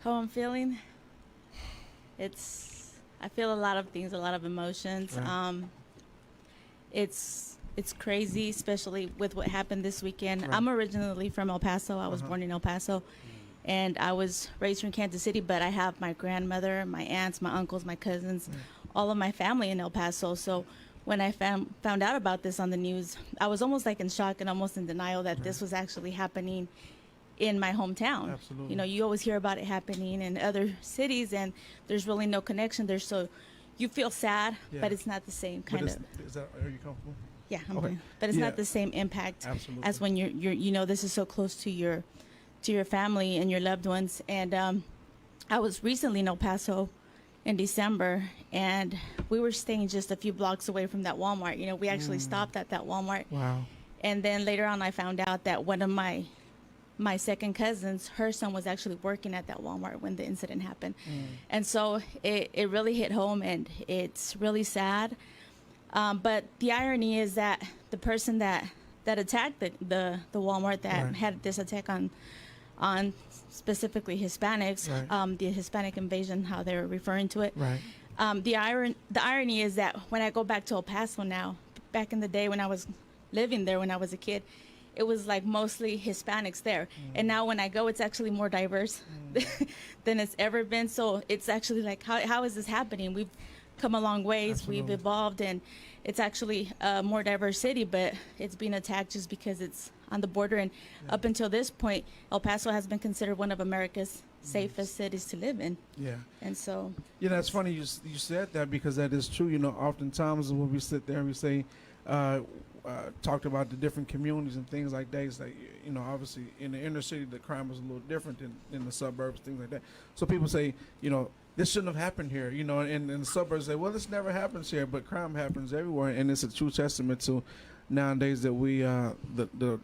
How I'm feeling? I feel a lot of things, a lot of emotions. Right. It's crazy, especially with what happened this weekend. Right. I'm originally from El Paso. I was Uh-huh. born in El Paso, and I was raised from Kansas City. But I have my grandmother, my aunts, my uncles, my cousins, Right. all of my family in El Paso. So when I found out about this on the news, I was almost like in shock and almost in denial that this Right. was actually happening in my hometown. Absolutely. You know, you always hear about it happening in other cities, and there's really no connection there. So you feel sad, Yeah. but it's not the same But kind of. is that, are you comfortable? Yeah, I'm Okay. fine. But it's Yeah. not the same impact Absolutely. as when you know this is so close to your family and your loved ones. And I was recently in El Paso in December, and we were staying just a few blocks away from that Walmart. You know, we actually stopped at that Walmart, Wow. and then later on, I found out that one of my second cousins, her son was actually working at that Walmart when the incident happened. And so it really hit home, and it's really sad. But the irony is that the person that attacked the Walmart that Right. had this attack on specifically Hispanics, Right. the Hispanic invasion, how they're referring to it. Right. The irony is that when I go back to El Paso now, back in the day when I was living there when I was a kid, it was like mostly Hispanics there. And now when I go, it's actually more diverse than it's ever been. So it's actually like, how is this happening? We've come a long ways. Absolutely. We've evolved, and it's actually a more diverse city, but it's being attacked just because it's on the border. And up until this point, El Paso has been considered one of America's safest cities to live in. Yeah. And so, You know, it's funny you said that, because that is true. You know, oftentimes when we sit there and we say, talked about the different communities and things like that, it's like, you know, obviously in the inner city the crime is a little different than in the suburbs, things like that. So people say, you know, this shouldn't have happened here. You know, and the suburbs say, well, this never happens here, but crime happens everywhere, and it's a true testament to nowadays that we the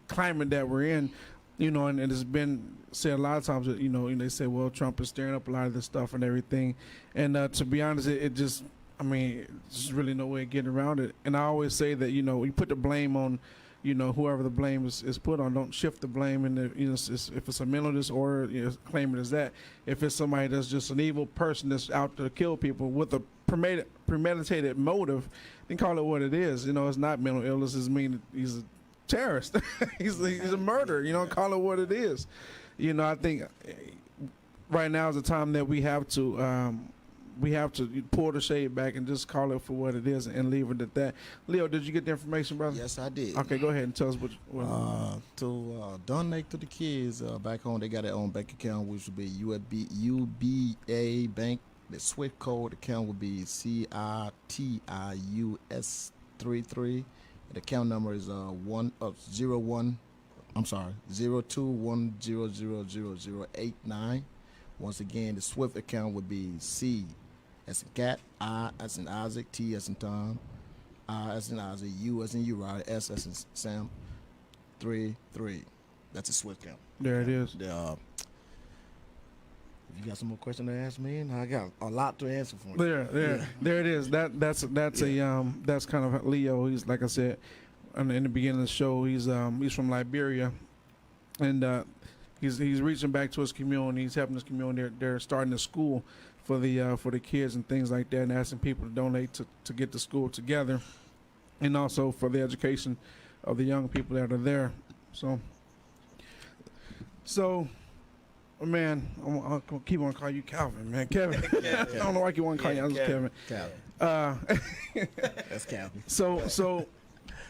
climate that we're in. You know, and it's been said a lot of times that, you know, and they say, well, Trump is stirring up a lot of this stuff and everything. And to be honest, it just, I mean, there's really no way of getting around it. And I always say that, you know, you put the blame on, you know, whoever the blame is put on. Don't shift the blame. And you know, if it's a mental disorder, you know, claim it as that. If it's somebody that's just an evil person that's out to kill people with a premeditated motive, then call it what it is. You know, it's not mental illness. It means he's a terrorist. he's a murderer. You know, call it what it is. You know, I think right now is the time that we have to pull the shade back and just call it for what it is and leave it at that. Leo, did you get the information, brother? Yes, I did. Okay, go ahead and tell us what To donate to the kids back home, they got their own bank account, which would be UBA Bank. The SWIFT code account would be CITIUS33. The account number is 0210000089. Once again, the SWIFT account would be C as in cat, I as in Isaac, T as in Tom, I as in Isaac, U as in Uriah, S as in Sam, 33. That's a SWIFT account. there it is. If you got some more questions to ask me, and I got a lot to answer for you. There it is. That's that's kind of Leo. He's, like I said in the beginning of the show, he's from Liberia, and he's reaching back to his community. He's helping his community. They're starting a school for the kids and things like that, and asking people to donate to get the school together, and also for the education of the young people that are there. So. Man, I'm gonna keep on calling you Calvin, man. Kevin. I don't know why you want to call you. I was Kevin. That's Calvin. So,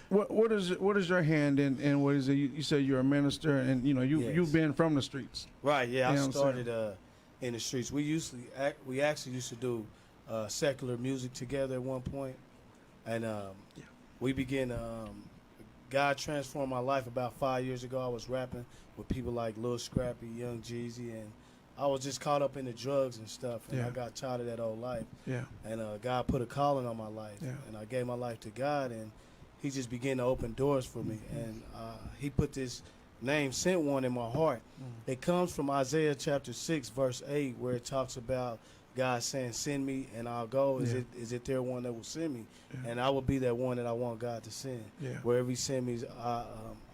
what is your hand in, and what is it? You said you're a minister, and you know you've been from the streets. Right. Yeah, You know I what I'm started in the streets. We actually used to do secular music together at one point, and we began. God transformed my life about 5 years ago. I was rapping with people like Lil Scrappy, Young Jeezy, and I was just caught up in the drugs and stuff, and Yeah. I got tired of that old life. Yeah. And God put a calling on my life, Yeah. and I gave my life to God, and He just began to open doors for me. And He put this name, Sent One, in my heart. It comes from Isaiah chapter 6, verse 8, where it talks about God saying, "Send me, and I'll go." Is it there one that will send me? Yeah. And I will be that one that I want God to send. Yeah. Wherever He send me,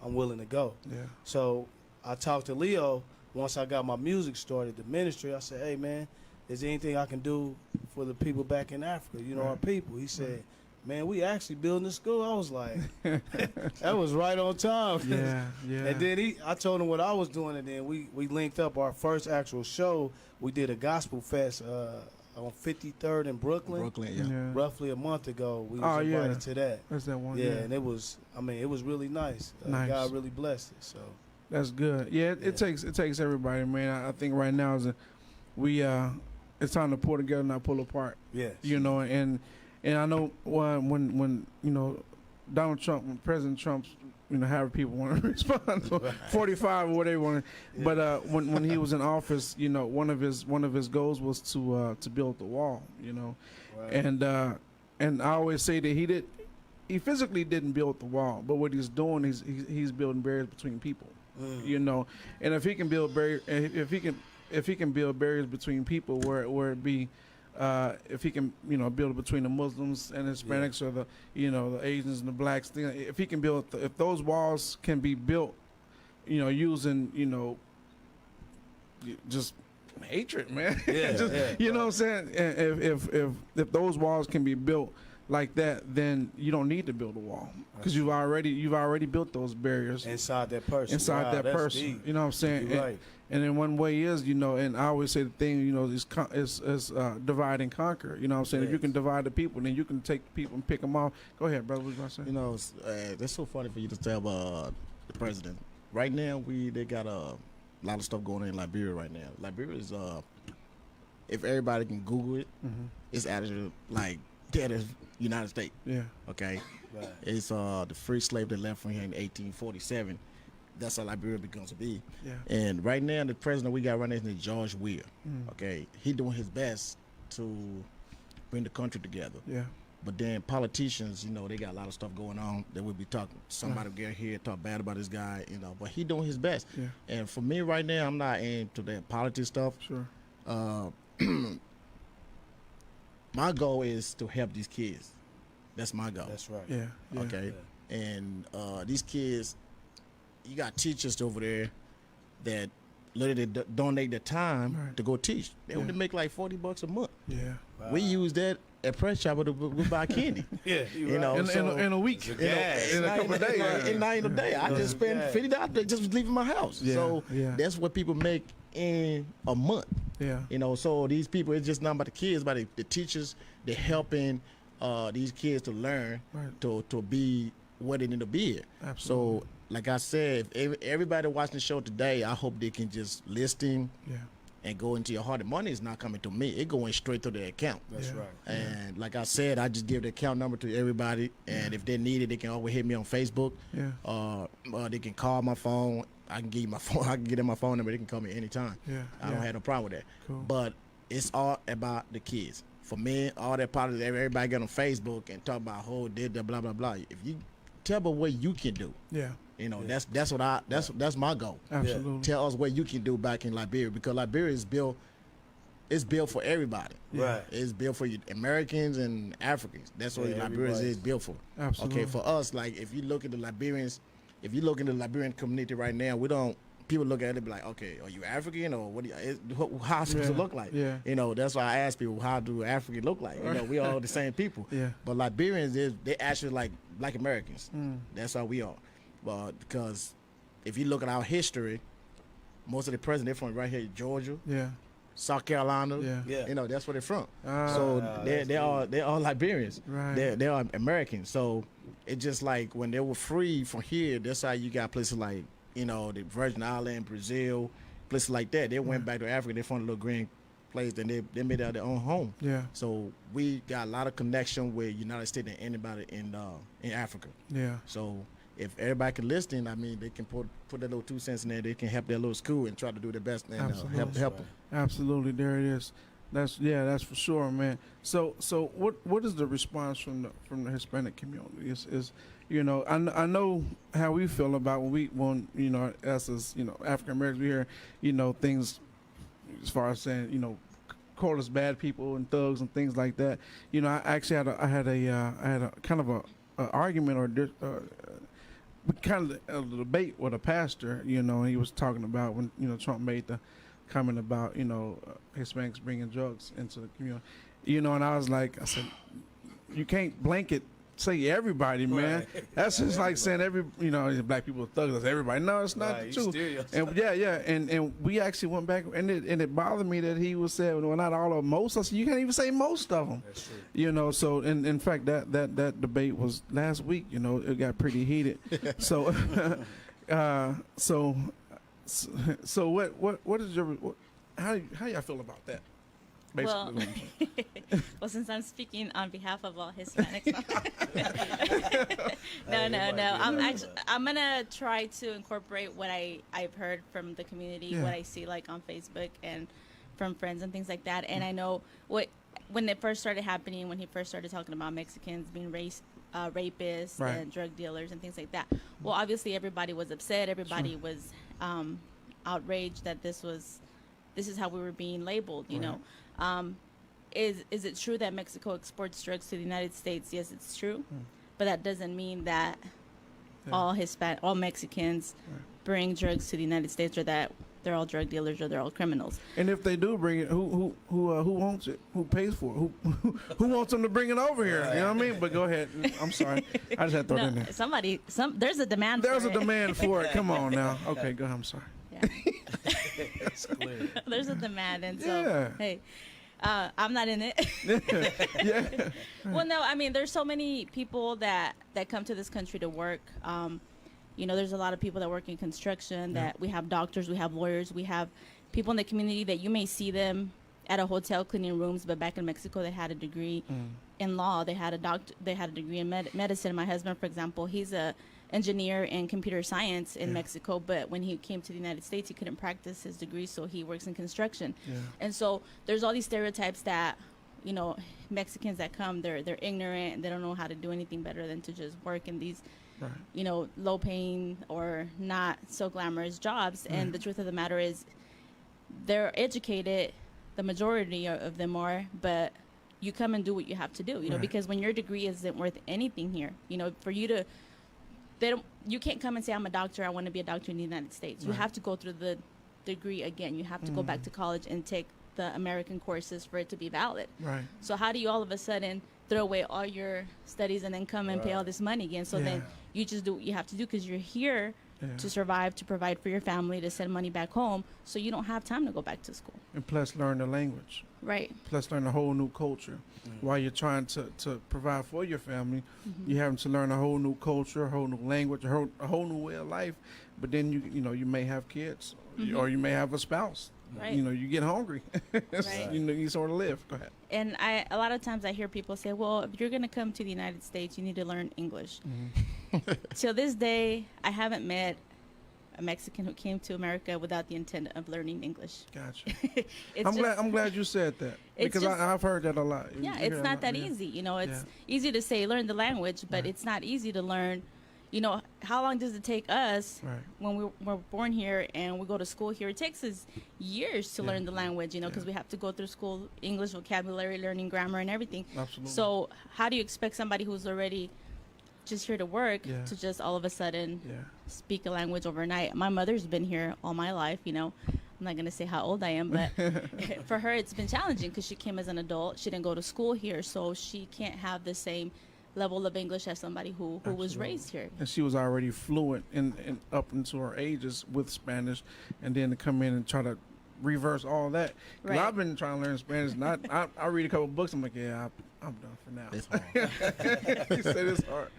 I'm willing to go. Yeah. So I talked to Leo once I got my music started, the ministry, I said, hey, man, is there anything I can do for the people back in Africa, you know, our people? He said, man, we actually building a school. I was like, that was right on time. Yeah, yeah. And then I told him what I was doing, and then we linked up our first actual show. We did a gospel fest on 53rd in Brooklyn. Yeah. Roughly a month ago, we was invited to that. That's that one. Yeah, and it was really nice. Nice. God really blessed it. So That's good. Yeah, it takes everybody, man. I think right now it's time to pull together, not pull apart. yes, You know, and I know when you know Donald Trump, when President Trump's, you know, however people want to respond, 45 or whatever they want. Yeah. But when he was in office, you know, one of his goals was to build the wall. You know, right. and I always say that he physically didn't build the wall, but what he's doing is he's building barriers between people. You know, and if he can build if he can build barriers between people, where it be. If he can, you know, build it between the Muslims and Hispanics, or the Asians and the blacks, if he can build, if those walls can be built, you know, using, you know, just hatred, man. You know what I'm saying? If those walls can be built like that, then you don't need to build a wall, because you've already built those barriers inside that person. That that's person. Deep. You know what I'm saying? You're right. And in one way is, you know, and I always say the thing, you know, is divide and conquer. You know what I'm saying? If you can divide the people, then you can take the people and pick them off. Go ahead, brother. What you going to say? You know, that's so funny for you to tell the president. Right now, they got a lot of stuff going on in Liberia right now. Liberia is, if everybody can Google it, it's actually like that is United States. Yeah. Okay. Right. It's the free slave that left from here in 1847. That's how Liberia becomes to be. Yeah. And right now, the president we got right now is George Weah. Okay, he doing his best to bring the country together. Yeah. But then politicians, you know, they got a lot of stuff going on that we'll be talking. Somebody get here talk bad about this guy, you know. But he doing his best. Yeah. And for me right now, I'm not into that politics stuff. Sure. My goal is to help these kids. That's my goal. That's right. Yeah. Yeah. Okay. And these kids, you got teachers over there that literally donate their time to go teach. They only make like $40 a month. Yeah. Wow. We use that at Press Shop to buy candy. Yeah, you know, in a week, in a couple of days, in a day. I just spend $50 just leaving my house. Yeah, so yeah. that's what people make in a month. Yeah. You know, so these people, it's just not about the kids, but the teachers. They're helping these kids to learn to be what they need to be. Absolutely. So, like I said, if everybody watching the show today, I hope they can just listen and go into your heart. The money is not coming to me; it's going straight to their account. That's right. And like I said, I just give the account number to everybody, and if they need it, they can always hit me on Facebook. Yeah. They can call my phone. I can give you my phone. I can get them my phone number. They can call me anytime. Yeah. I don't have no problem with that. Cool. But it's all about the kids. For me, all that politics, everybody get on Facebook and talk about who did the blah blah blah. If you tell me what you can do, you know, that's what that's my goal. Absolutely. Tell us what you can do back in Liberia, because Liberia is built. It's built for everybody. Right. It's built for you, Americans and Africans. That's what Liberia is built for. Absolutely. Okay, for us, like if you look at the Liberians, if you look in the Liberian community right now, we don't. People look at it and be like, okay, are you African, or what? How it's supposed to look like? Yeah. You know, that's why I ask people, how do African look like? You know, we all the same people. Yeah. But Liberians, they actually like Black Americans. That's how we are. But because if you look at our history, most of the presidents, they're from right here, Georgia, South Carolina. Yeah. You know, that's where they're from. Ah. So they're all Liberians. Right. They are Americans. So it's just like when they were free from here, that's how you got places like, you know, the Virgin Island, Brazil, places like that. They went back to Africa. They found a little green place, and they made that their own home. Yeah. So we got a lot of connection with United States and anybody in Africa. Yeah. So if everybody can listen, I mean, they can put their little 2 cents in there. They can help their little school and try to do their best and help them. Absolutely. There it is. That's for sure, man. So what is the response from the Hispanic community? Is you know, I know how we feel about when you know, us as, you know, African Americans, we hear, you know, things as far as saying, you know, call us bad people and thugs and things like that. You know, I actually had a kind of a argument or kind of a debate with a pastor, you know, and he was talking about when, you know, Trump made the comment about, you know, Hispanics bringing drugs into the community, you know, and I was like, I said, you can't blanket say everybody, man. Right. That's just like saying every, you know, black people are thugs. That's everybody. No, it's not Right, true. you steal yourself. And yeah, and we actually went back, and it bothered me that he was saying, well, not all of them, most. I said, you can't even say most of them. That's true. You know, so in fact that debate was last week. You know, it got pretty heated. So, so what is your how y'all feel about that? Well, Basically, what I'm saying. well, since I'm speaking on behalf of all Hispanics, no. I'm gonna try to incorporate what I've heard from the community, Yeah. what I see like on Facebook and from friends and things like that. And I know when it first started happening, when he first started talking about Mexicans being rapists Right. and drug dealers and things like that. Well, obviously everybody was upset. Everybody was outraged that this is how we were being labeled. You Right. know. Is it true that Mexico exports drugs to the United States? Yes, it's true, but that doesn't mean that Yeah. all Mexicans Right. bring drugs to the United States, or that they're all drug dealers or they're all criminals. And if they do bring it, who wants it? Who pays for it? Who wants them to bring it over here? You know what I mean? But go ahead. I'm sorry. I just had to throw it in there. There's a demand. There's for a it. demand for it. Come on now. Okay, go ahead. I'm sorry. Yeah. That's clear. There's a demand, and so Yeah. hey, I'm not in it. Yeah. Well, no, I mean, there's so many people that come to this country to work. You know, there's a lot of people that work in construction. Yeah. That we have doctors, we have lawyers, we have people in the community that you may see them at a hotel cleaning rooms, but back in Mexico, they had a degree in law. They had a degree in medicine. My husband, for example, he's a engineer in computer science in Yeah. Mexico, but when he came to the United States, he couldn't practice his degree, so he works in construction. Yeah. And so there's all these stereotypes that, you know, Mexicans that come, they're ignorant and they don't know how to do anything better than to just work in these, Right. you know, low paying or not so glamorous jobs. Right. And the truth of the matter is they're educated, the majority of them are, but you come and do what you have to do, you know, Right. because when your degree isn't worth anything here, you know, for you to, you can't come and say, I'm a doctor, I want to be a doctor in the United States. You Right. have to go through the degree again. You have to go back to college and take the American courses for it to be valid. Right. So how do you all of a sudden throw away all your studies and then come and pay all this money again? So then Yeah. you just do what you have to do because you're here Yeah. to survive, to provide for your family, to send money back home. So you don't have time to go back to school. And plus learn the language. Right. Plus learn a whole new culture. While you're trying to provide for your family, you're having to learn a whole new culture, a whole new language, a whole new way of life. But then you may have kids, or you may have a spouse. Right. You know, you get hungry. Right. You know, you sort of live. Go ahead. And a lot of times I hear people say, well, if you're going to come to the United States, you need to learn English. Till this day, I haven't met a Mexican who came to America without the intent of learning English. Gotcha. It's I'm just- glad you said that It's because just- I've heard that a lot. Yeah, You it's hear a not lot, that yeah. easy. You know, it's Yeah. easy to say learn the language, but Right. it's not easy to learn. You know, how long does it take us Right. when we're born here and we go to school here? It takes us years to Yeah. learn the language, you know, because Yeah. we have to go through school, English vocabulary, learning grammar and everything. Absolutely. So how do you expect somebody who's already just here to work Yeah. to just all of a sudden Yeah. speak a language overnight? My mother's been here all my life, you know. I'm not going to say how old I am, but for her it's been challenging because she came as an adult. She didn't go to school here, so she can't have the same level of English as somebody who was Absolutely. raised here. And she was already fluent in up into her ages with Spanish, and then to come in and try to reverse all that. 'Cause Right. I've been trying to learn Spanish, and I read a couple books. I'm like, yeah, I'm done for now. It's hard. He said it's hard.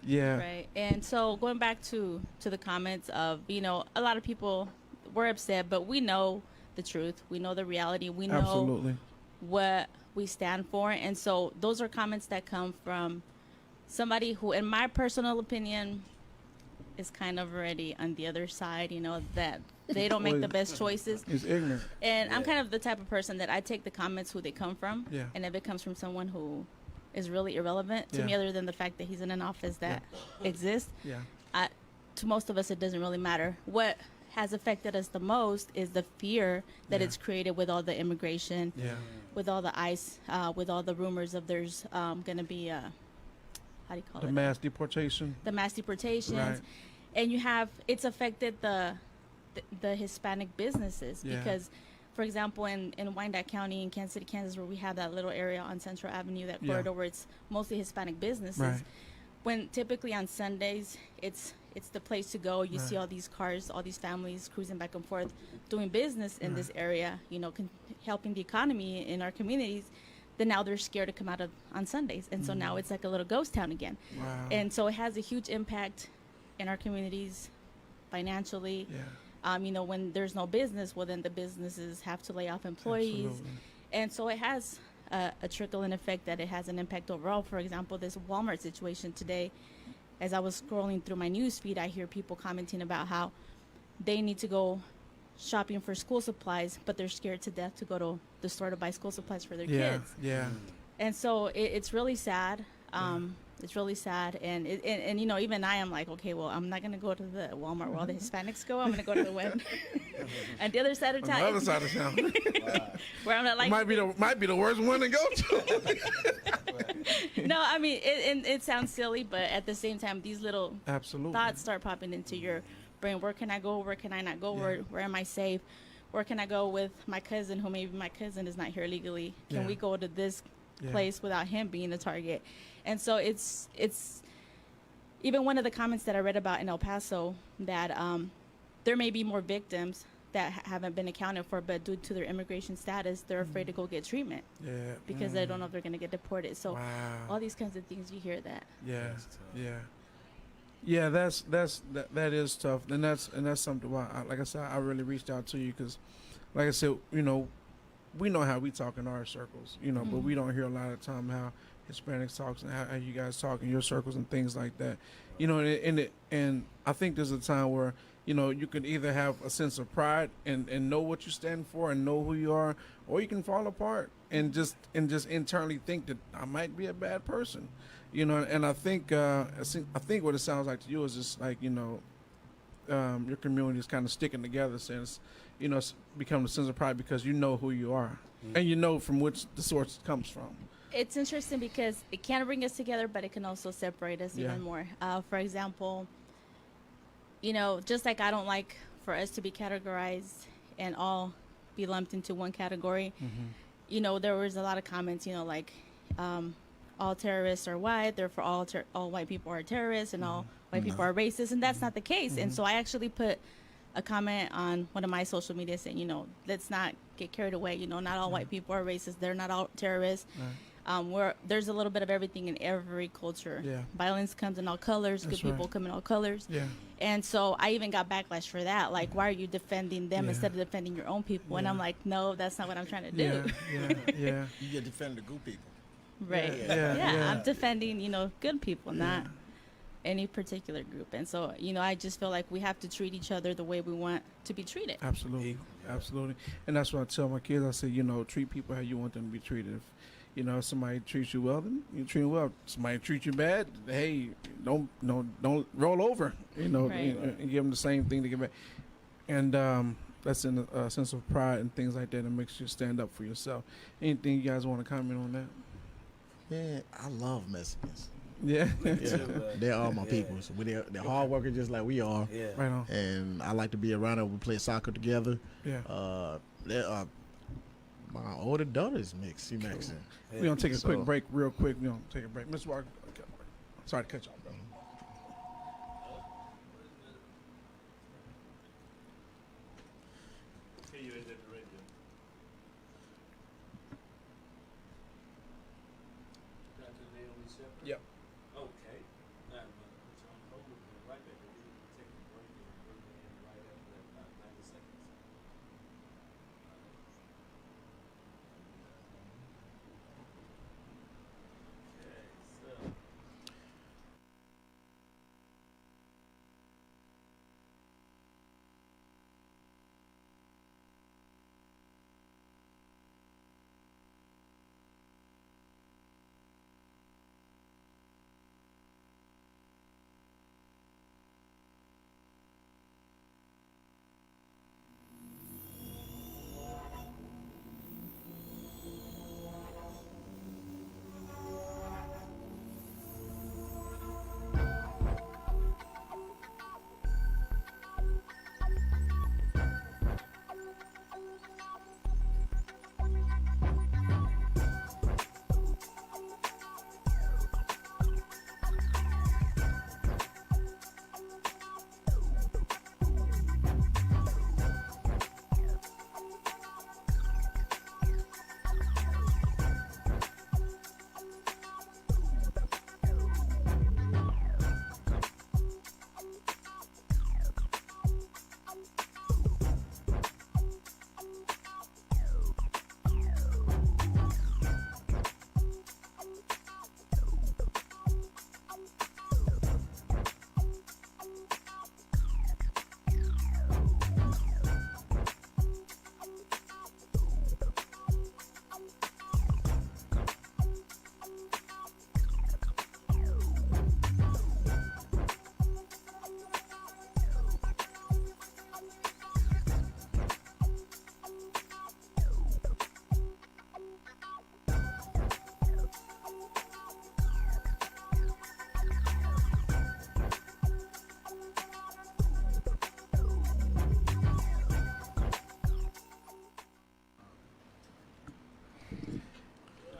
Yeah. Right. And so going back to the comments of, you know, a lot of people were upset, but we know the truth. We know the reality. We know Absolutely. what we stand for. And so those are comments that come from somebody who, in my personal opinion, is kind of already on the other side, you know, that they don't make the best choices. He's ignorant. And I'm kind of the type of person that I take the comments who they come from. Yeah. And if it comes from someone who is really irrelevant to Yeah. me, other than the fact that he's in an office that exists, Yeah. to most of us, it doesn't really matter. What has affected us the most is the fear that Yeah. it's created with all the immigration, Yeah. with all the ICE, with all the rumors of there's going to be how do you call The it? mass deportation. The mass deportations, Right. and it's affected the Hispanic businesses Yeah. because, for example, in Wyandotte County in Kansas City, Kansas, where we have that little area on Central Avenue, that Yeah. corridor where it's mostly Hispanic businesses. Right. When typically on Sundays, it's the place to go. You see Right. all these cars, all these families cruising back and forth, doing business in this area. Helping the economy in our communities. Then now they're scared to come out on Sundays, and so now it's like a little ghost town again. Wow. And so it has a huge impact in our communities financially. Yeah. When there's no business, well, then the businesses have to lay off employees. Absolutely. And so it has a trickle-in effect that it has an impact overall. For example, this Walmart situation today, as I was scrolling through my news feed, I hear people commenting about how they need to go shopping for school supplies, but they're scared to death to go to the store to buy school supplies for their Yeah. kids. Yeah. And so it's really sad. It's really sad. And even I am like, okay, well, I'm not going to go to the Walmart where all the Hispanics go. I'm going to go to the one on the other side of On the town. other side of town. Where I'm not like, might be the worst one to go to. no, I mean, it sounds silly, but at the same time, these little Absolutely. thoughts start popping into your brain. Where can I go? Where can I not go? Yeah. Where am I safe? Where can I go with my cousin, who maybe my cousin is not here legally? Can Yeah. we go to this Yeah. place without him being the target? And so it's even one of the comments that I read about in El Paso that there may be more victims that haven't been accounted for, but due to their immigration status, they're afraid to go get treatment Yeah. because they don't know if they're going to get deported. So Wow. all these kinds of things, you hear that. Yeah. That's tough. Yeah. Yeah, that is tough, and that's something why, like I said, I really reached out to you because, like I said, we know how we talk in our circles, but we don't hear a lot of time how Hispanics talks and how you guys talk in your circles and things like that, and I think there's a time where you can either have a sense of pride and know what you stand for and know who you are, or you can fall apart and just internally think that I might be a bad person. And I think what it sounds like to you is just like your community is kind of sticking together since it's become a sense of pride because you know who you are and you know from which the source comes from. It's interesting because it can bring us together, but it can also separate us Yeah. even more. For example, just like I don't like for us to be categorized and all be lumped into one category. There was a lot of comments, like all terrorists are white, therefore all white people are terrorists and all white people are racist, and that's not the case. And so I actually put a comment on one of my social media saying, let's not get carried away. Not all white people are racist. They're not all terrorists. Where there's a little bit of everything in every culture. Yeah. Violence comes in all colors. That's Good people right. come in all colors. Yeah. And so I even got backlash for that. Like, why are you defending them Yeah. instead of defending your own people? And Yeah. I'm like, no, that's not what I'm trying to do. Yeah. You get defend the good people. Right. Yeah. I'm defending, good people, not any particular group. And so, I just feel like we have to treat each other the way we want to be treated. Absolutely. And that's what I tell my kids. I say, treat people how you want them to be treated. If somebody treats you well, then you treat them well. Somebody treats you bad, hey, don't roll over, Right. and give them the same thing to give back. And that's in a sense of pride and things like that. It makes you stand up for yourself. Anything you guys want to comment on that? Yeah, I love Mexicans. Yeah. They're all my people. So they're hard workers just like we are. Yeah. Right on. And I like to be around them. We play soccer together. Yeah. My older daughter is mixed. She Mexican. We're going to take a quick So- break real quick. We're going to take a break. Mr. Walker, sorry to cut you off, bro. Yep. Okay. Now, it's on hold. We'll be right back. We're going to take a break and we're bring it in right after that, about 90 seconds. Okay, so.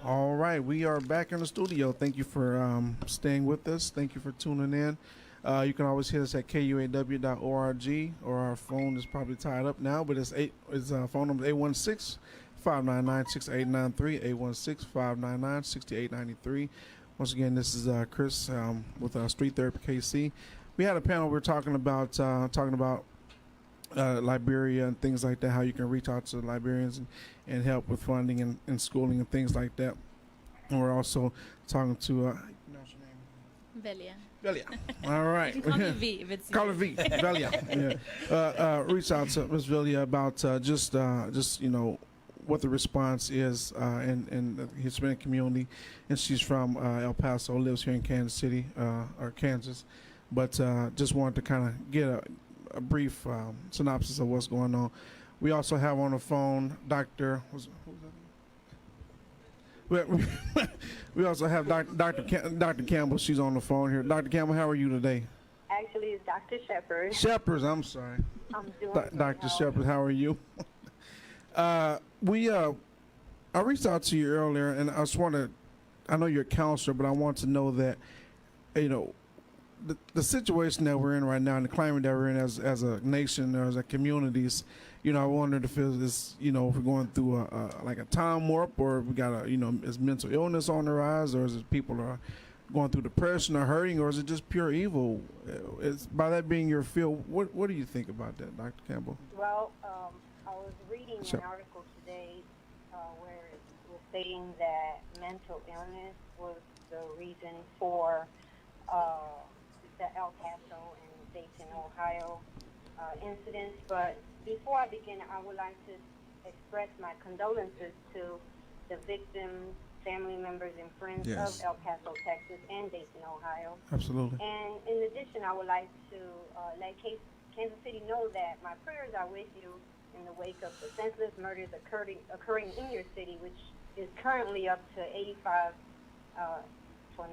All right, we are back in the studio. Thank you for staying with us. Thank you for tuning in. You can always hit us at kuaw.org, or our phone is probably tied up now, but it's phone number 816-599-6893, 816-599-6893. Once again, this is Chris with Street Therapy KC. We had a panel. We were talking about Liberia and things like that, how you can reach out to Liberians and help with funding and schooling and things like that. And we're also talking to Velia. Velia. All right. You can call me V if it's Call her V. Velia. Yeah. Reach out to Ms. Velia about just what the response is in the Hispanic community, and she's from El Paso, lives here in Kansas City or Kansas, but just wanted to kind of get a brief synopsis of what's going on. We also have on the phone Dr. We also have Dr. Campbell. She's on the phone here. Dr. Campbell, how are you today? Actually, it's Dr. Shepard. Shepard, I'm sorry. I'm doing Dr. well. Shepard, how are you? I reached out to you earlier, and I know you're a counselor, but I want to know that, the situation that we're in right now and the climate that we're in as a nation or as a communities, I wondered if if we're going through a time warp, or if we got is mental illness on the rise, or is it people are going through depression or hurting, or is it just pure evil? It's, by that being your field, what do you think about that, Dr. Campbell? Well, I was reading Sure. an article today where it was stating that mental illness was the reason for the El Paso and Dayton, Ohio incidents. But before I begin, I would like to express my condolences to the victims, family members, and friends Yes. of El Paso, Texas, and Dayton, Ohio. Absolutely. And in addition, I would like to let Kansas City know that my prayers are with you in the wake of the senseless murders occurring in your city, which is currently up to 85 for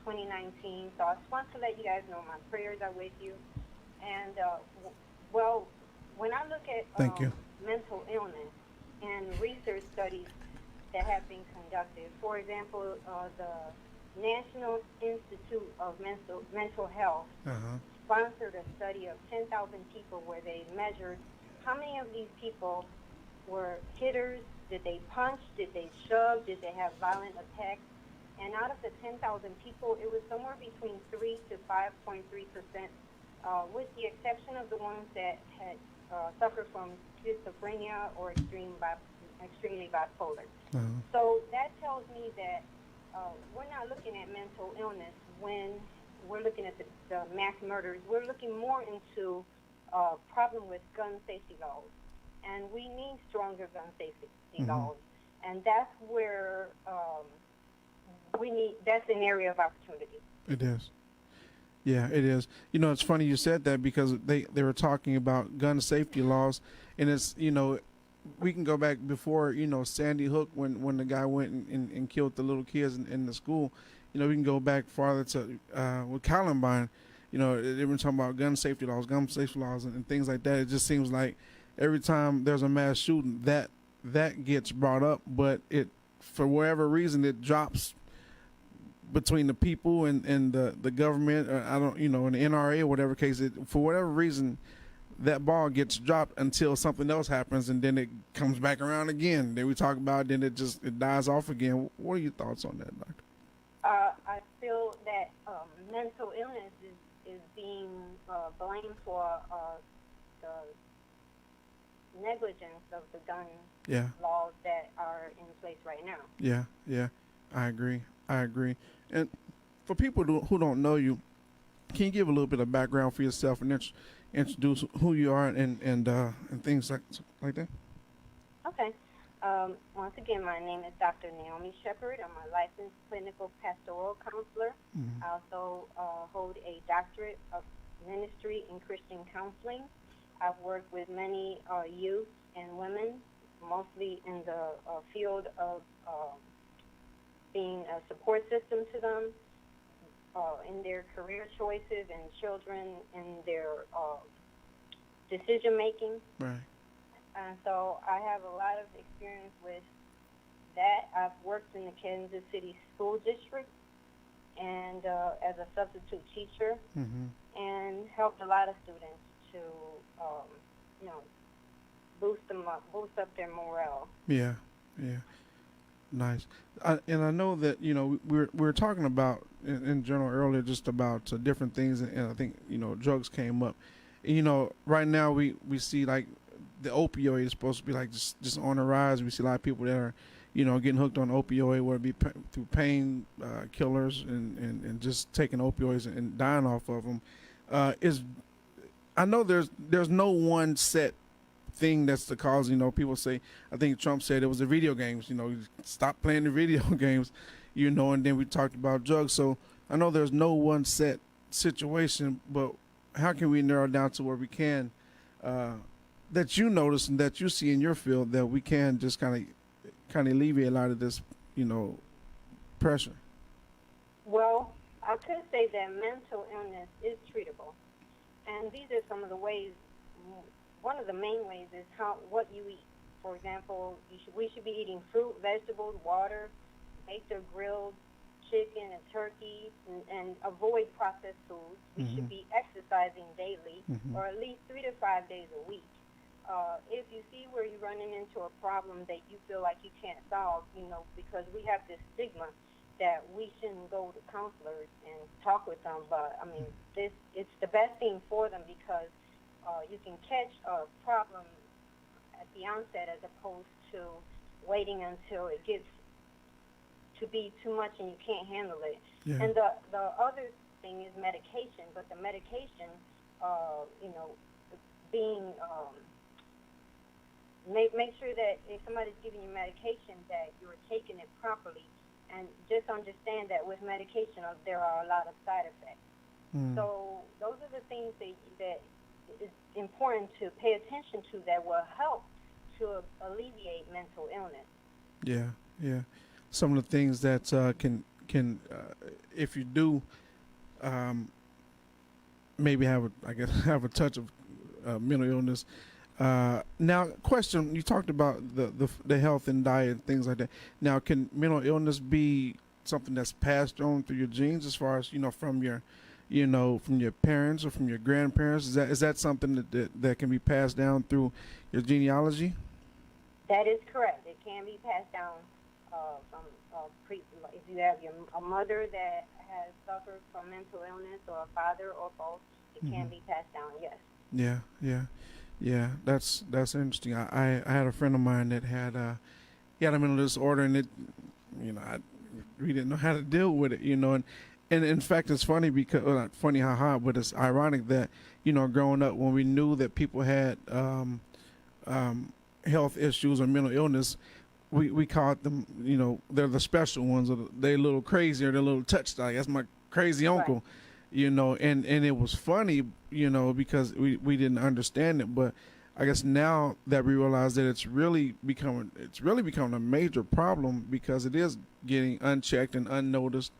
2019. So I just want to let you guys know my prayers are with you. And, when I look at Thank you. mental illness and research studies that have been conducted, for example, the National Institute of Mental Health sponsored a study of 10,000 people where they measured how many of these people were hitters. Did they punch? Did they shove? Did they have violent attacks? And out of the 10,000 people, it was somewhere between 3 to 5.3%, with the exception of the ones that had suffered from schizophrenia or extremely bipolar. So that tells me that we're not looking at mental illness when we're looking at the mass murders. We're looking more into problem with gun safety laws, and we need stronger gun safety laws, and that's where that's an area of opportunity. It is. Yeah, it is. It's funny you said that, because they were talking about gun safety laws, and it's, we can go back before, Sandy Hook, when the guy went and killed the little kids in the school. We can go back farther to with Columbine. They were talking about gun safety laws and things like that. It just seems like every time there's a mass shooting, that gets brought up, but for whatever reason, it drops between the people and the government, or I don't, in the NRA or whatever case, for whatever reason, that ball gets dropped until something else happens, and then it comes back around again. Then we talk about it, then it dies off again. What are your thoughts on that, Doctor? I feel that mental illness is being blamed for the negligence of the gun laws that are in place right now. Yeah, I agree. And for people who don't know you, can you give a little bit of background for yourself and introduce who you are and things like that? Okay. Once again, my name is Dr. Naomi Shepard. I'm a licensed clinical pastoral counselor. I also hold a doctorate of ministry in Christian counseling. I've worked with many youth and women, mostly in the field of being a support system to them in their career choices, and children in their decision making. Right. And so I have a lot of experience with that. I've worked in the Kansas City School District and as a substitute teacher, and helped a lot of students to, you know, boost up their morale. Yeah, yeah, nice. And I know that we were talking about in general earlier just about different things, and I think drugs came up. Right now we see like the opioid is supposed to be like just on the rise. We see a lot of people that are getting hooked on opioid, whether it be through pain killers and just taking opioids and dying off of them. I know there's no one set thing that's the cause. People say, I think Trump said it was the video games. Stop playing the video games. And then we talked about drugs. So I know there's no one set situation, but how can we narrow down to where we can that you notice and that you see in your field that we can just kind of alleviate a lot of this pressure? Well, I could say that mental illness is treatable, and these are some of the ways. One of the main ways is what you eat. For example, we should be eating fruit, vegetables, water, baked or grilled chicken and turkey, and avoid processed foods. We should be exercising daily, or at least 3 to 5 days a week. If you see where you're running into a problem that you feel like you can't solve, because we have this stigma that we shouldn't go to counselors and talk with them, but I mean, it's the best thing for them because you can catch a problem at the onset as opposed to waiting until it gets to be too much and you can't handle it. Yeah. And the other thing is medication, but the medication, being make sure that if somebody's giving you medication that you're taking it properly, and just understand that with medication there are a lot of side effects. So those are the things that is important to pay attention to that will help to alleviate mental illness. Yeah. Some of the things that can if you do maybe have a touch of mental illness. Now, question: you talked about the health and diet and things like that. Now, can mental illness be something that's passed on through your genes, as far as from your from your parents or from your grandparents? Is that something that can be passed down through your genealogy? That is correct. It can be passed down from if you have a mother that has suffered from mental illness, or a father, or both. It can be passed down. Yes. Yeah. That's interesting. I had a friend of mine that had he had a mental disorder, and we didn't know how to deal with it. And in fact, it's funny because, well, not funny, haha, but it's ironic that, growing up, when we knew that people had health issues or mental illness, we called them, they're the special ones, or they're a little crazy, or they're a little touched. Like, that's my crazy uncle, right. And it was funny, because we didn't understand it. But I guess now that we realize that it's really becoming a major problem, because it is getting unchecked and unnoticed,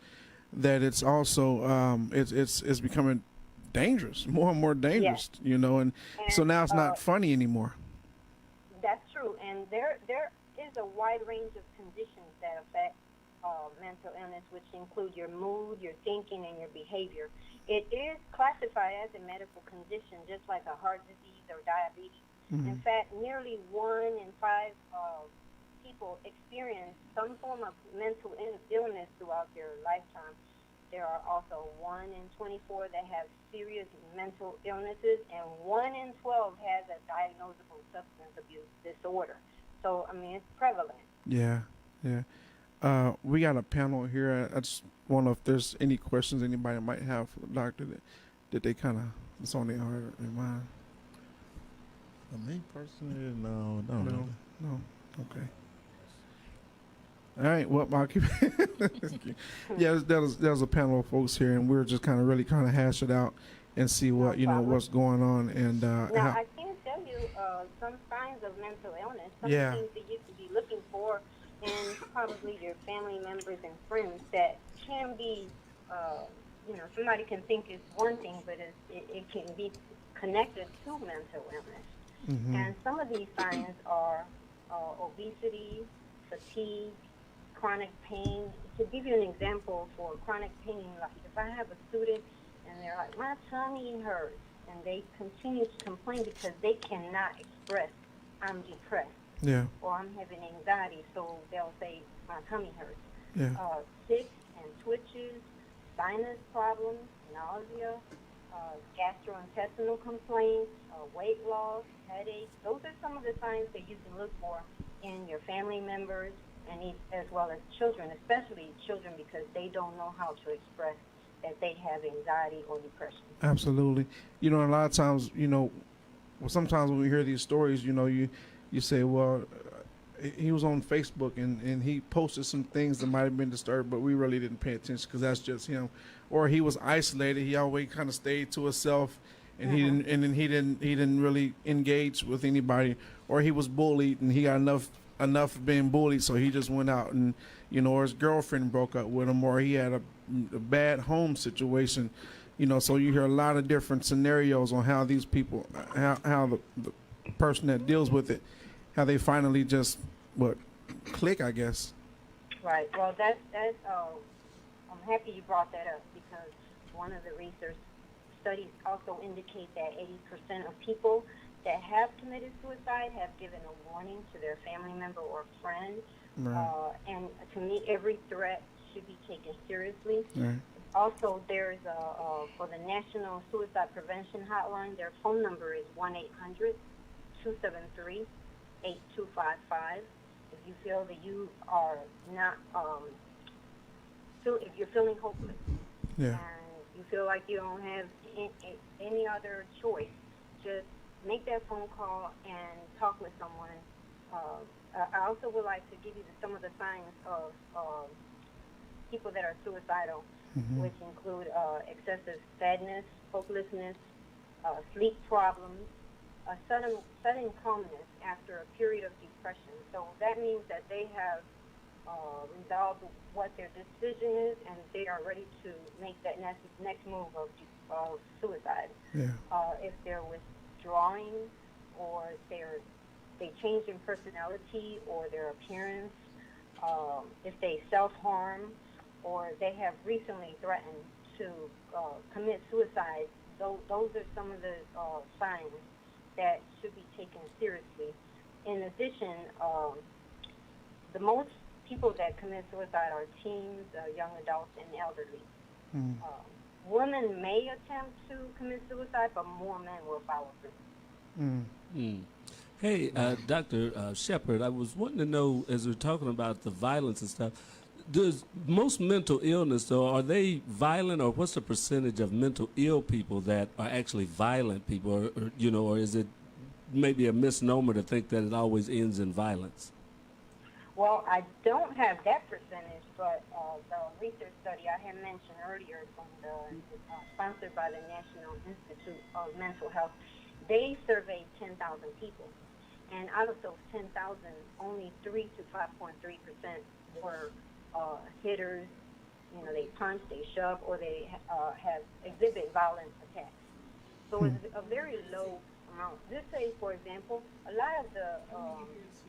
that it's also it's becoming dangerous, more and more dangerous, and so now it's not funny anymore. That's true, and there is a wide range of conditions that affect mental illness, which include your mood, your thinking, and your behavior. It is classified as a medical condition, just like a heart disease or diabetes. In fact, nearly 1 in 5 people experience some form of mental illness throughout their lifetime. There are also 1 in 24 that have serious mental illnesses, and 1 in 12 has a diagnosable substance abuse disorder. So, I mean, it's prevalent. Yeah. We got a panel here. I just wonder if there's any questions anybody might have for the doctor that they kind of, it's on their heart or mind. Me personally, no. Okay. All right. Well, I'll keep. Yeah, there's a panel of folks here, and we're just kind of hash it out and see what what's going on. And now I can tell you some signs of mental illness. Some things that you could be looking for, and probably your family members and friends that can be, somebody can think it's one thing, but it can be connected to mental illness. And some of these signs are obesity, fatigue, chronic pain. To give you an example for chronic pain, like if I have a student and they're like, my tummy hurts, and they continue to complain because they cannot express, I'm depressed Yeah. or I'm having anxiety, so they'll say, my tummy hurts. Yeah. Tics and twitches, sinus problems, nausea, gastrointestinal complaints, weight loss, headaches. Those are some of the signs that you can look for in your family members and as well as children, especially children, because they don't know how to express that they have anxiety or depression. Absolutely. You know, a lot of times, you know, well, sometimes when we hear these stories, you know, you say, well, he was on Facebook and he posted some things that might have been disturbed, but we really didn't pay attention because that's just him. Or he was isolated. He always kind of stayed to himself, and he didn't really engage with anybody. Or he was bullied and he got enough being bullied, so he just went out and, you know, or his girlfriend broke up with him, or he had a bad home situation. You know, so you hear a lot of different scenarios on how these people, how the person that deals with it, how they finally just click, I guess. Right. Well, that's I'm happy you brought that up because one of the research studies also indicate that 80% of people that have committed suicide have given a warning to their family member or friend. Right. And to me, every threat should be taken seriously. Right. Also, there's for the National Suicide Prevention Hotline, their phone number is 1-800-273-8255. If you feel that you are not, if you're feeling hopeless, Yeah. and you feel like you don't have any other choice, just make that phone call and talk with someone. I also would like to give you some of the signs of people that are suicidal, which include excessive sadness, hopelessness, sleep problems, sudden calmness after a period of depression. So that means that they have resolved what their decision is, and they are ready to make that next move of suicide. Yeah. If they're withdrawing, or they change in personality or their appearance, if they self-harm, or they have recently threatened to commit suicide, those are some of the signs that should be taken seriously. In addition, the most people that commit suicide are teens, young adults, and elderly. Women may attempt to commit suicide, but more men will follow through. Hey, Dr. Shepard, I was wanting to know, as we're talking about the violence and stuff, does most mental illness, though, are they violent, or what's the percentage of mental ill people that are actually violent people, or is it maybe a misnomer to think that it always ends in violence? Well, I don't have that percentage, but the research study I had mentioned earlier, sponsored by the National Institute of Mental Health, they surveyed 10,000 people, and out of those 10,000, only 3 to 5.3% were hitters. You know, they punch, they shove, or they have exhibit violent attacks. So it's a very low amount. Just say, for example, a lot of the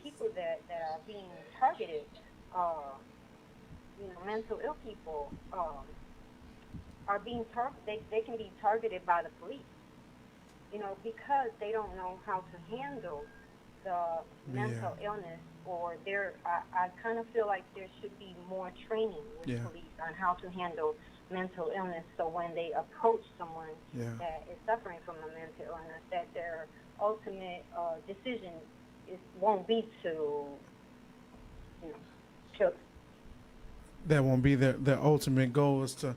people that are being targeted, mental ill people, are being targeted. They can be targeted by the police, because they don't know how to handle the mental illness, or I kind of feel like there should be more training with police on how to handle mental illness, so when they approach someone that is suffering from a mental illness, that their ultimate decision won't be to, kill. That won't be their ultimate goal is to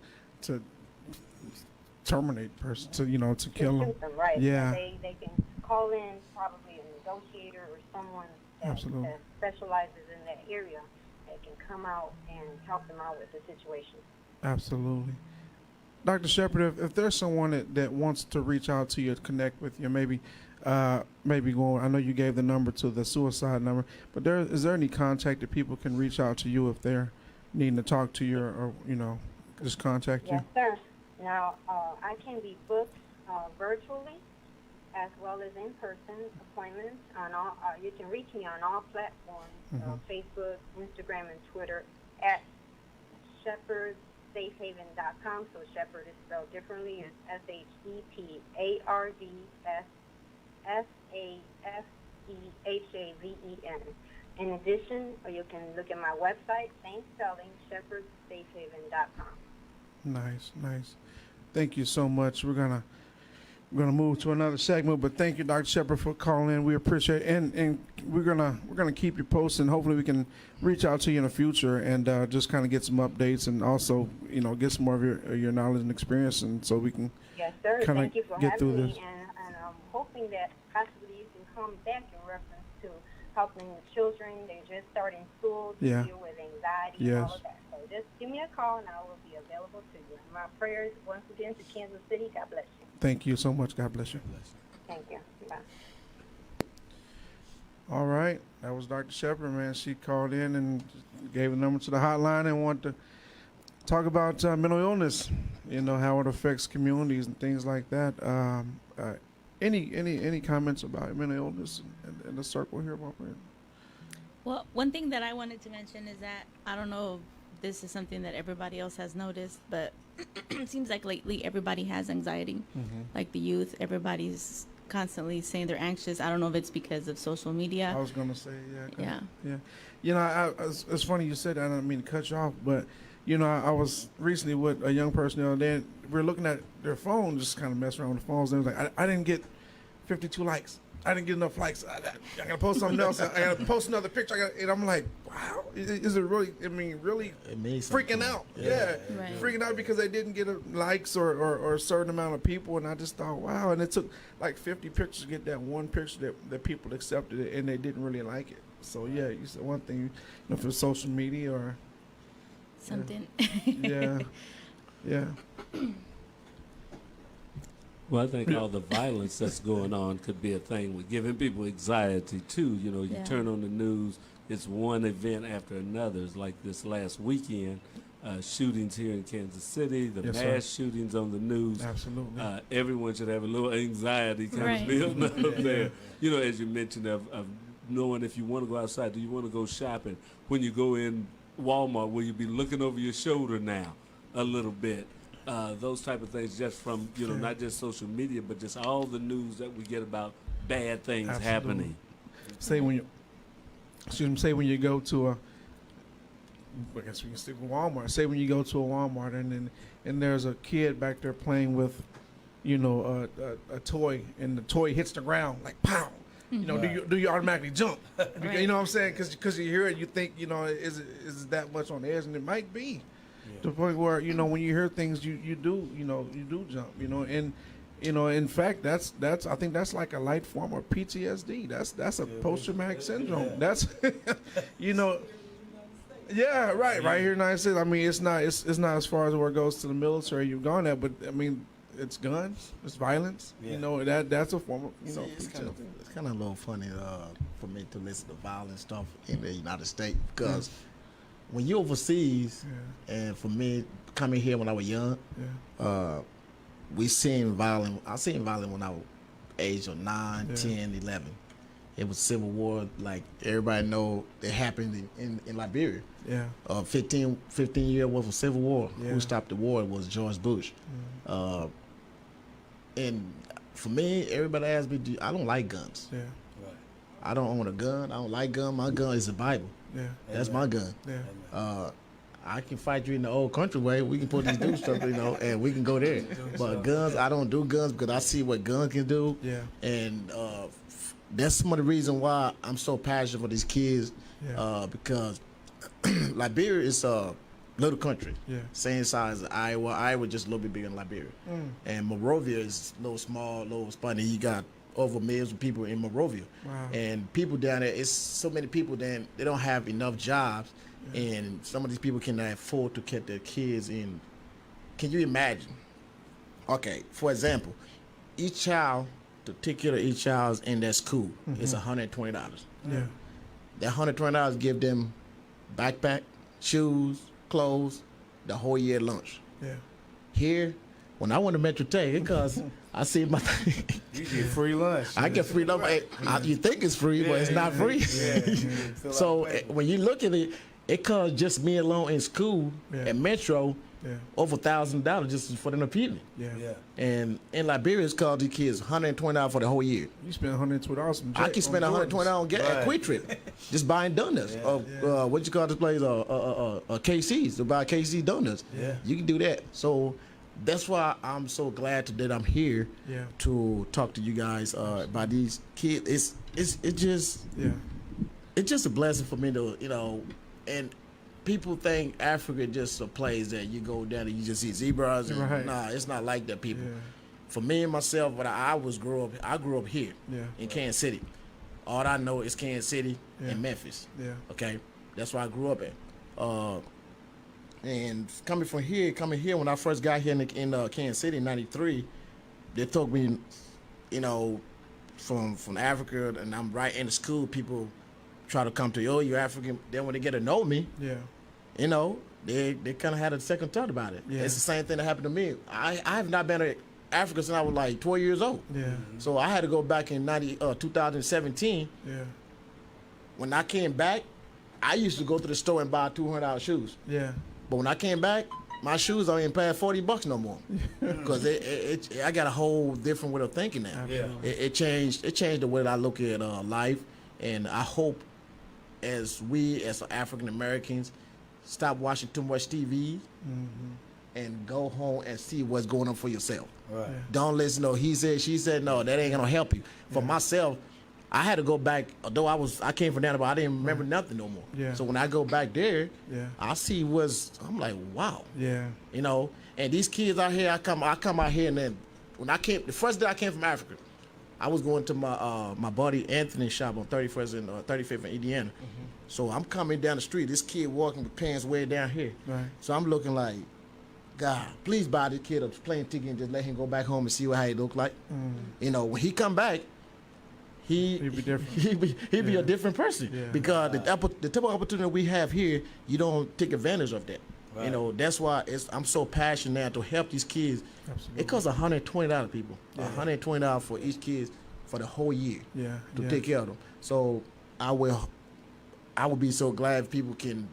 terminate person, to kill them. Right. Yeah. They can call in probably a negotiator or someone that specializes in that area that can come out and help them out with the situation. Absolutely. Dr. Shepard, if there's someone that wants to reach out to you, connect with you, maybe go, I know you gave the number to the suicide number, but is there any contact that people can reach out to you if they're needing to talk to you or just contact you? Yes, sir. Now, I can be booked virtually as well as in-person appointments. On all, you can reach me on all platforms, Facebook, Instagram, and Twitter, at shepherdsafehaven.com. So Shepherd is spelled differently. It's SHEPARDSSAFEHAVEN. In addition, or you can look at my website, same spelling, shepherdsafehaven.com. Nice. Thank you so much. We're gonna move to another segment, but thank you, Dr. Shepard, for calling in. We appreciate it, and we're gonna keep you posted. Hopefully, we can reach out to you in the future and just kind of get some updates, and also get some more of your knowledge and experience, and so we can Yes, sir. kinda Thank you for get having through me, this. and I'm hoping that possibly you can come back in reference to helping the children. They're just starting school to Yeah. deal with anxiety and Yes. all of that. So just give me a call, and I will be available to you. My prayers once again to Kansas City. God bless you. Thank you so much. God bless you. Thank you. Bye. All right, that was Dr. Shepard, man. She called in and gave a number to the hotline and wanted to talk about mental illness, how it affects communities and things like that. Any comments about mental illness in the circle here, Margaret? Well, one thing that I wanted to mention is that I don't know if this is something that everybody else has noticed, but it seems like lately everybody has anxiety. Like the youth, everybody's constantly saying they're anxious. I don't know if it's because of social media. I was gonna say, yeah. Yeah. It's funny you said that. I don't mean to cut you off, but I was recently with a young person the other day. And we were looking at their phone, just kind of messing around with the phones. And they was like, I didn't get 52 likes. I didn't get enough likes. I gotta post something else. I gotta post another picture. And I'm like, wow, is it really? I mean, really It means freaking something. out. Yeah. Right. Freaking out because they didn't get likes or a certain amount of people. And I just thought, wow. And it took like 50 pictures to get that one picture that people accepted it and they didn't really like it. So yeah, you said one thing, for social media or Something. yeah. Well, I think all the violence that's going on could be a thing with giving people anxiety too. You Yeah. turn on the news, it's one event after another. It's like this last weekend, shootings here in Kansas City, the Yes, mass sir. shootings on the news. Absolutely. Everyone should have a little anxiety kind Right. of building up there. As you mentioned of knowing if you want to go outside, do you want to go shopping? When you go in Walmart, will you be looking over your shoulder now a little bit? Those type of things, just from not just social media, but just all the news that we get about bad things Absolutely. happening. Say when you go to I guess we can stick with Walmart. Say when you go to a Walmart and there's a kid back there playing with, a toy, and the toy hits the ground like pow. Do you automatically jump? Right. You know what I'm saying? Because you hear it, you think is it that much on the edge, and it might be. To the point where when you hear things, you do jump. And in fact, that's I think that's like a light form of PTSD. That's a post-traumatic syndrome. Yeah. That's yeah, right here in the United States. I mean, it's not as far as where it goes to the military you've gone at, but I mean, it's guns, it's violence. Yeah. That's a form of See, it's kind of a little funny for me to listen to violent stuff in the United States because when you're overseas, and for me coming here when I was young, we seen violent. I seen violent when I was age of 9, 10, 11. It was civil war, like everybody know it happened in Liberia. Yeah. 15 year worth of civil war. Yeah. Who stopped the war was George Bush. And for me, everybody asks me, I don't like guns. Yeah. Right. I don't own a gun. I don't like gun. My gun is the Bible. Yeah. That's my gun. Yeah. I can fight you in the old country way. We can put these do stuff, and we can go there. But guns, I don't do guns because I see what guns can do. Yeah. And that's some of the reason why I'm so passionate for these kids. Yeah. Because Liberia is a little country. Yeah. Same size as Iowa. Iowa just a little bit bigger than Liberia. And Monrovia is a little small, little spotty. You got over millions of people in Monrovia. Wow. And people down there, it's so many people then they don't have enough jobs. And some of these people cannot afford to keep their kids in. Can you imagine? Okay, for example, each child, the ticket of each child in that school is $120. Yeah. That $120 give them backpack, shoes, clothes, the whole year lunch. Yeah. Here, when I went to Metro Tech, it costs, I see my thing. You get free lunch. I get free lunch. You think it's free, but it's not free. Yeah. So when you look at it, it cost just me alone in school Yeah. at Metro Yeah. over $1,000 just for them to feed me. Yeah. Yeah. And in Liberia, it's called these kids $120 for the whole year. You spend $120 on I can spend $120 on gas Right. at Quick Trip, just buying donuts. Yeah. What you call this place? KC's to buy KC donuts. Yeah. You can do that. So that's why I'm so glad that I'm here Yeah. to talk to you guys about these kids. It's just Yeah. it's just a blessing for me to and people think Africa just a place that you go down and you just see zebras. And Right. Nah, it's not like that, people. Yeah. For me and myself, when I grew up here Yeah. in Kansas City. All I know is Kansas City Yeah. and Memphis. Yeah. Okay, that's where I grew up at. And coming here when I first got here in Kansas City in '93, they took me, from Africa, and I'm right in the school. People try to come to you, oh, you're African. Then when they get to know me, Yeah. they kind of had a second thought about it. Yeah. It's the same thing that happened to me. I have not been to Africa since I was like 12 years old. Yeah. So I had to go back in 2017. Yeah. When I came back, I used to go to the store and buy $200 shoes. Yeah. But when I came back, my shoes don't even pay $40 no more. Because I got a whole different way of thinking now. Yeah. It changed the way that I look at life. And I hope as African Americans stop watching too much TV and go home and see what's going on for yourself. Right. Yeah. Don't listen to he said, she said, no, that ain't gonna help you. For myself, I had to go back, although I came from down, but I didn't remember nothing no more. Yeah. So when I go back there, Yeah. I see I'm like, wow. Yeah. And these kids out here, I come out here, and then the first day I came from Africa, I was going to my buddy Anthony's shop on 31st and 35th in Indiana. So I'm coming down the street, this kid walking with pants way down here. Right. So I'm looking like, God, please buy this kid a plane ticket and just let him go back home and see how he look like. When he come back, He'd be different. He'd be a different person. Yeah. Because the type of opportunity we have here, you don't take advantage of that. Right. That's why I'm so passionate now to help these kids. Absolutely. It costs $120, people. Yeah. $120 for each kid for the whole year Yeah. to Yeah. take care of them. So I would be so glad if people can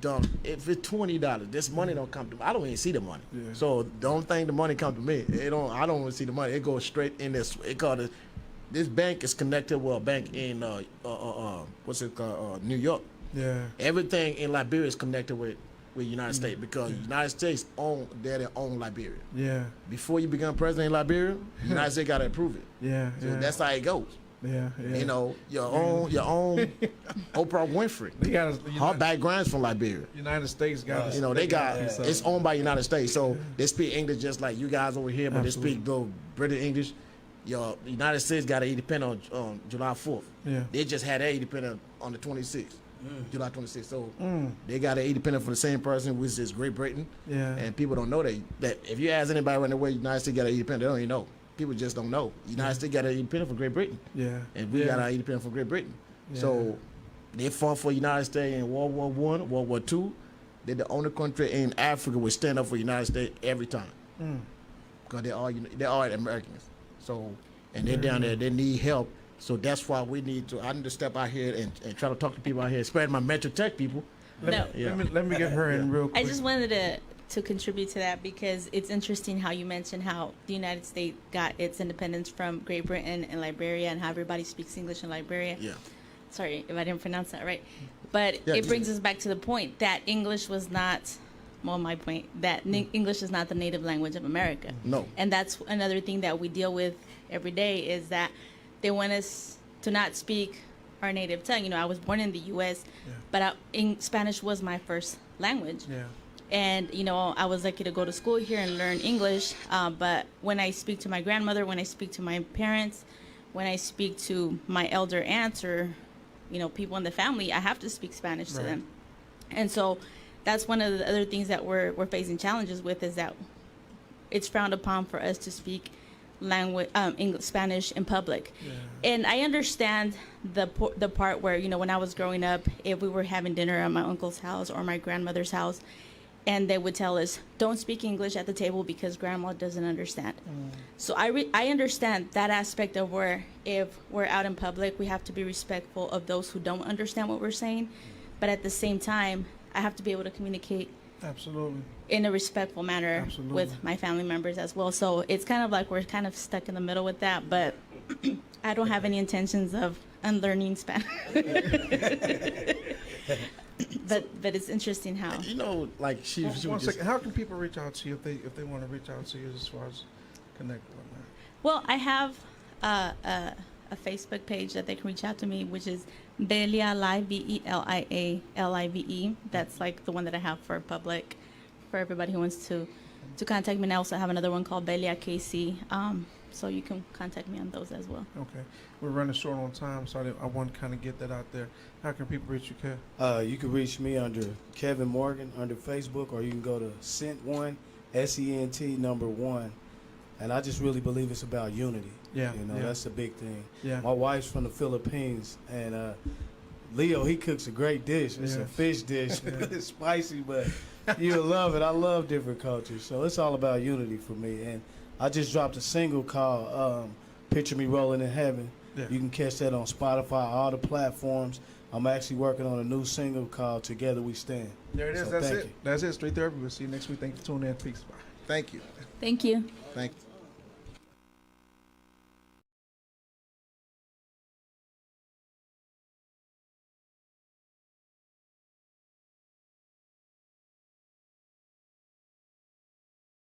dump. If it's $20, this money don't come to me. I don't even see the money. Yeah. So don't think the money come to me. I don't even see the money. It goes straight in this. This bank is connected with a bank in New York. Yeah. Everything in Liberia is connected with United States because United States they own Liberia. Yeah. Before you become president in Liberia, the United States got to approve it. Yeah. So Yeah. that's how it goes. Yeah. Yeah. Your own Oprah Winfrey. They got Her background's from Liberia. United States got. They got piece of it's it. owned by United States, so they speak English just like you guys over here, but Absolutely. they speak though British English. The United States got an independence on July 4th. Yeah. They just had their independence on the 26th, July 26th. So they got an independence from the same person, which is Great Britain. Yeah. And people don't know that if you ask anybody around the world, United States got an independence, they don't even know. People just don't know. United States got an independence from Great Britain, Yeah. and we got our independence from Great Britain. Yeah. So they fought for United States in World War I, World War II. They're the only country in Africa would stand up for United States every time. Because they're all Americans. So, and they're down there, they need help. So that's why I need to step out here and try to talk to people out here, especially my Metro Tech people. No. Let me get her in real quick. I just wanted to contribute to that because it's interesting how you mentioned how the United States got its independence from Great Britain and Liberia and how everybody speaks English in Liberia. Yeah. Sorry if I didn't pronounce that right. But Yeah, it brings us back to the point that English was not, my point, that English is not the native language of America. No. And that's another thing that we deal with every day is that they want us to not speak our native tongue. I was born in the U.S., but Spanish was my first language. Yeah. And, I was lucky to go to school here and learn English. But when I speak to my grandmother, when I speak to my parents, when I speak to my elder aunts or, people in the family, I have to speak Spanish to them. And so that's one of the other things that we're facing challenges with is that it's frowned upon for us to speak Spanish in public. Yeah. And I understand the part where, when I was growing up, if we were having dinner at my uncle's house or my grandmother's house, and they would tell us, don't speak English at the table because grandma doesn't understand. So I understand that aspect of where if we're out in public, we have to be respectful of those who don't understand what we're saying. but at the same time, I have to be able to communicate Absolutely. in a respectful manner Absolutely. with my family members as well. So it's kind of like we're kind of stuck in the middle with that, but I don't have any intentions of unlearning Spanish. but it's interesting how. You know, like she One was just, second. How can people reach out to you if they want to reach out to you as far as connect with them? Well, I have a Facebook page that they can reach out to me, which is Belia Live, BELIALIVE. That's like the one that I have for public, for everybody who wants to contact me. And I also have another one called Belia KC. So you can contact me on those as well. Okay. We're running short on time, so I want to kind of get that out there. How can people reach you, Kev? You can reach me under Kevin Morgan under Facebook, or you can go to Sent1, SENT1. And I just really believe it's about unity. Yeah, You know, yeah. that's the big thing. Yeah. My wife's from the Philippines, and Leo, he cooks a great dish. It's Yeah. a fish dish. It's spicy, but you'll love it. I love different cultures. So it's all about unity for me. And I just dropped a single called Picture Me Rolling in Heaven. Yeah. You can catch that on Spotify, all the platforms. I'm actually working on a new single called Together We Stand. There it is. So That's thank it. you. That's it. Straight therapy. We'll see you next week. Thank you for tuning in. Peace. Bye. thank you. Thank you. Thank you.